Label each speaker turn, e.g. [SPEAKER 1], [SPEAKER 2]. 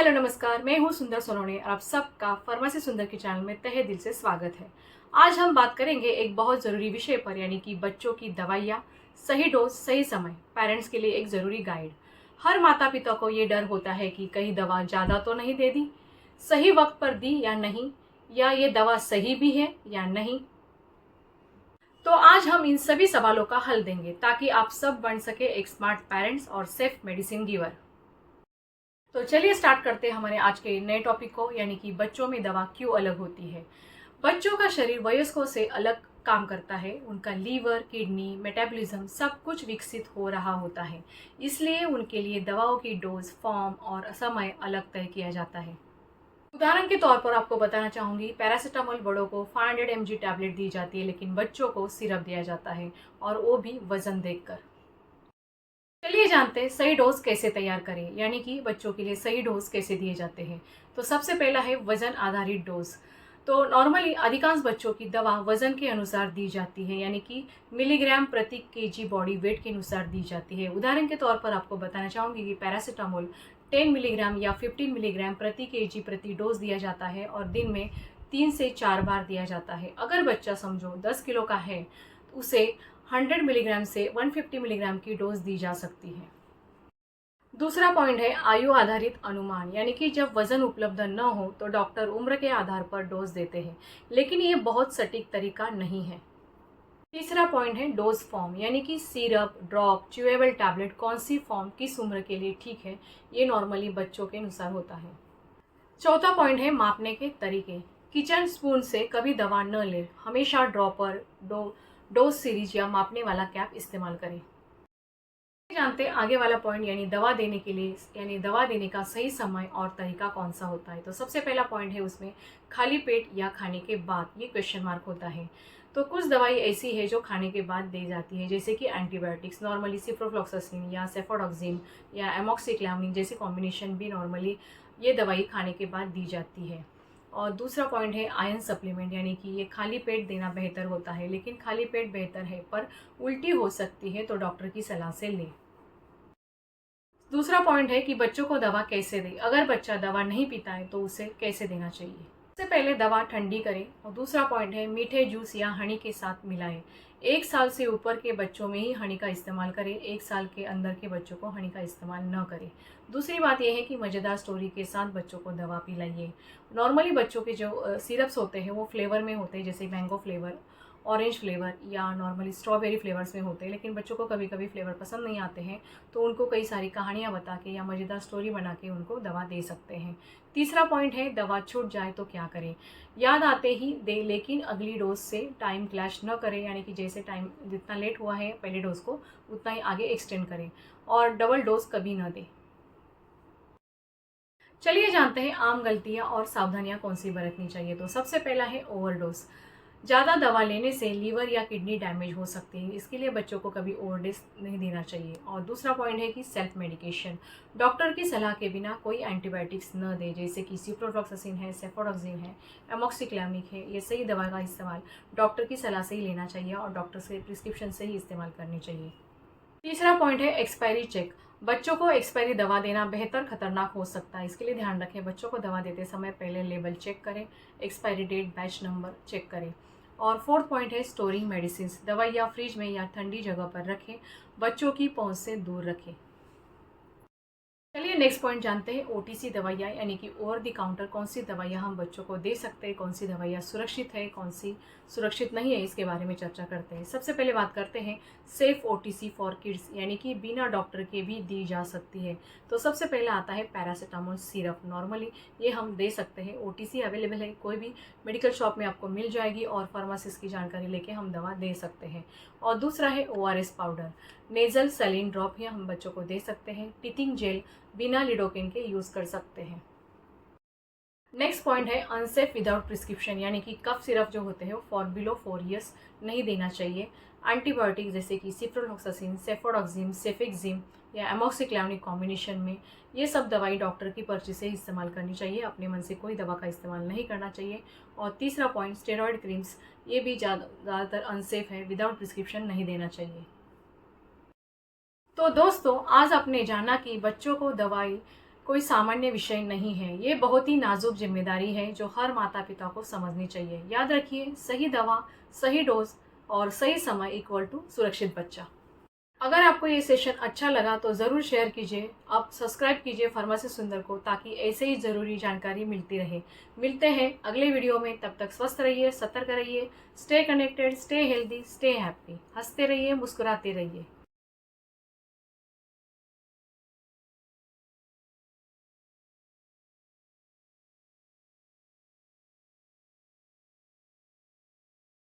[SPEAKER 1] Hello नमस्कार, मैं हूँ सुंदर सोनोने और आप सबका फार्मेसी सुंदर के चैनल में तहे दिल से स्वागत है। आज हम बात करेंगे एक बहुत ज़रूरी विषय पर, यानी कि बच्चों की दवाइयाँ, सही डोज सही समय, पेरेंट्स के लिए एक ज़रूरी गाइड। हर माता पिता को ये डर होता है कि कहीं दवा ज़्यादा तो नहीं दे दी, सही वक्त पर दी या नहीं, या ये दवा सही भी है या नहीं। तो आज हम इन सभी सवालों का हल देंगे ताकि आप सब बन सके एक स्मार्ट पेरेंट्स और सेफ मेडिसिन गिवर। तो चलिए स्टार्ट करते हैं हमारे आज के नए टॉपिक को, यानी कि बच्चों में दवा क्यों अलग होती है। बच्चों का शरीर वयस्कों से अलग काम करता है। उनका लीवर, किडनी, मेटाबॉलिज्म सब कुछ विकसित हो रहा होता है, इसलिए उनके लिए दवाओं की डोज, फॉर्म और समय अलग तय किया जाता है। उदाहरण के तौर पर आपको बताना चाहूँगी, पैरासीटामोल बड़ों को 500 mg टैबलेट दी जाती है, लेकिन बच्चों को सिरप दिया जाता है, और वो भी वजन देखकर। चलिए जानते हैं सही डोज कैसे तैयार करें, यानी कि बच्चों के लिए सही डोज कैसे दिए जाते हैं। तो सबसे पहला है वजन आधारित डोज। तो नॉर्मली अधिकांश बच्चों की दवा वजन के अनुसार दी जाती है, यानी कि मिलीग्राम प्रति केजी बॉडी वेट के अनुसार दी जाती है। उदाहरण के तौर पर आपको बताना चाहूँगी कि पैरासीटामोल 10 मिलीग्राम या 15 मिलीग्राम प्रति केजी प्रति डोज दिया जाता है, और दिन में 3 से 4 बार दिया जाता है। अगर बच्चा समझो 10 किलो का है तो उसे 100 मिलीग्राम से 150 मिलीग्राम की डोज दी जा सकती है। दूसरा पॉइंट है आयु आधारित अनुमान, यानी कि जब वजन उपलब्ध न हो तो डॉक्टर उम्र के आधार पर डोज देते हैं, लेकिन ये बहुत सटीक तरीका नहीं है। तीसरा पॉइंट है डोज फॉर्म, यानी कि सिरप, ड्रॉप, च्यूएबल टैबलेट कौन सी फॉर्म किस उम्र के लिए ठीक है, ये नॉर्मली बच्चों के अनुसार होता है। चौथा पॉइंट है मापने के तरीके। किचन स्पून से कभी दवा न ले, हमेशा ड्रॉपर, डोज सीरीज या मापने वाला कैप इस्तेमाल करें। जानते हैं आगे वाला पॉइंट, यानी दवा देने के लिए, यानी दवा देने का सही समय और तरीका कौन सा होता है। तो सबसे पहला पॉइंट है उसमें खाली पेट या खाने के बाद, ये क्वेश्चन मार्क होता है। तो कुछ दवाई ऐसी है जो खाने के बाद दी जाती है, जैसे कि एंटीबायोटिक्स, नॉर्मली सिप्रोफ्लॉक्सासिन या सेफोडॉक्सिन या एमॉक्सिक्लामिन जैसे कॉम्बिनेशन भी नॉर्मली ये दवाई खाने के बाद दी जाती है। और दूसरा पॉइंट है आयरन सप्लीमेंट, यानी कि ये खाली पेट देना बेहतर होता है, लेकिन खाली पेट बेहतर है पर उल्टी हो सकती है, तो डॉक्टर की सलाह से लें। दूसरा पॉइंट है कि बच्चों को दवा कैसे दें। अगर बच्चा दवा नहीं पीता है तो उसे कैसे देना चाहिए। सबसे पहले दवा ठंडी करें, और दूसरा पॉइंट है मीठे जूस या हनी के साथ मिलाएं। 1 साल से ऊपर के बच्चों में ही हनी का इस्तेमाल करें, 1 साल के अंदर के बच्चों को हनी का इस्तेमाल न करें। दूसरी बात यह है कि मज़ेदार स्टोरी के साथ बच्चों को दवा पिलाइए। नॉर्मली बच्चों के जो सिरप्स होते हैं वो फ्लेवर में होते हैं, जैसे मैंगो फ्लेवर, ऑरेंज फ्लेवर या नॉर्मली स्ट्रॉबेरी फ्लेवर्स में होते हैं, लेकिन बच्चों को कभी कभी फ्लेवर पसंद नहीं आते हैं, तो उनको कई सारी कहानियाँ बता के या मज़ेदार स्टोरी बना के उनको दवा दे सकते हैं। तीसरा पॉइंट है दवा छूट जाए तो क्या करें। याद आते ही दे, लेकिन अगली डोज से टाइम क्लैश न करें, यानी कि जैसे टाइम जितना लेट हुआ है पहले डोज को उतना ही आगे एक्सटेंड करें, और डबल डोज कभी न दें। चलिए जानते हैं आम गलतियां और सावधानियां कौन सी बरतनी चाहिए। तो सबसे पहला है ओवरडोज। ज़्यादा दवा लेने से लीवर या किडनी डैमेज हो सकती है, इसके लिए बच्चों को कभी ओवरडोज नहीं देना चाहिए। और दूसरा पॉइंट है कि सेल्फ मेडिकेशन, डॉक्टर की सलाह के बिना कोई एंटीबायोटिक्स न दे, जैसे कि सिप्रोफ्लॉक्सासिन है, सेफोडॉक्सिन है, एमॉक्सिक्लामिन है। ये सही दवा का इस्तेमाल डॉक्टर की सलाह से ही लेना चाहिए और डॉक्टर से प्रिस्क्रिप्शन से ही इस्तेमाल करनी चाहिए। तीसरा पॉइंट है एक्सपायरी चेक। बच्चों को एक्सपायरी दवा देना बेहतर खतरनाक हो सकता है, इसके लिए ध्यान रखें बच्चों को दवा देते समय पहले लेबल चेक करें, expiry date, batch number check करें। और फोर्थ पॉइंट है स्टोरिंग मेडिसिन। दवाइयाँ फ्रिज में या ठंडी जगह पर रखें, बच्चों की पहुंच से दूर रखें। चलिए नेक्स्ट पॉइंट जानते हैं ओटीसी दवाइयाँ, यानी कि ओवर द काउंटर कौन सी दवाइयाँ हम बच्चों को दे सकते हैं, कौन सी दवाइयाँ सुरक्षित है, कौन सी सुरक्षित नहीं है, इसके बारे में चर्चा करते हैं। सबसे पहले बात करते हैं सेफ ओटीसी फॉर किड्स, यानी कि बिना डॉक्टर के भी दी जा सकती है। तो सबसे पहले आता है पैरासीटामोल सिरप। नॉर्मली ये हम दे सकते हैं, ओटीसी अवेलेबल है, कोई भी मेडिकल शॉप में आपको मिल जाएगी, और फार्मासिस्ट की जानकारी लेके हम दवा दे सकते हैं। और दूसरा है ओआरएस पाउडर, नेजल सैलिन ड्रॉप ही हम बच्चों को दे सकते हैं। टीथिंग जेल बिना लिडोकेन के यूज़ कर सकते हैं। नेक्स्ट पॉइंट है अनसेफ विदाउट प्रिस्क्रिप्शन, यानी कि कफ सिरप जो होते हैं वो फॉर बिलो 4 ईयर्स नहीं देना चाहिए। एंटीबायोटिक जैसे कि सिप्रोफ्लॉक्सासिन, सेफोडॉक्सिन, सेफिक्सिम या एमॉक्सिक्लामिन कॉम्बिनेशन में, ये सब दवाई डॉक्टर की पर्ची से इस्तेमाल करनी चाहिए, अपने मन से कोई दवा का इस्तेमाल नहीं करना चाहिए। और तीसरा पॉइंट स्टेरॉयड क्रीम्स, ये भी ज़्यादातर अनसेफ है, विदाउट प्रिस्क्रिप्शन नहीं देना चाहिए। तो दोस्तों आज आपने जाना कि बच्चों को दवाई कोई सामान्य विषय नहीं है। ये बहुत ही नाजुक जिम्मेदारी है जो हर माता पिता को समझनी चाहिए। याद रखिए, सही दवा, सही डोज और सही समय इक्वल टू सुरक्षित बच्चा। अगर आपको ये सेशन अच्छा लगा तो ज़रूर शेयर कीजिए। आप सब्सक्राइब कीजिए फार्मेसी सुंदर को, ताकि ऐसे ही ज़रूरी जानकारी मिलती रहे। मिलते हैं अगले वीडियो में। तब तक स्वस्थ रहिए, सतर्क रहिए, stay connected, stay healthy, stay happy. हंसते रहिए, मुस्कुराते रहिए।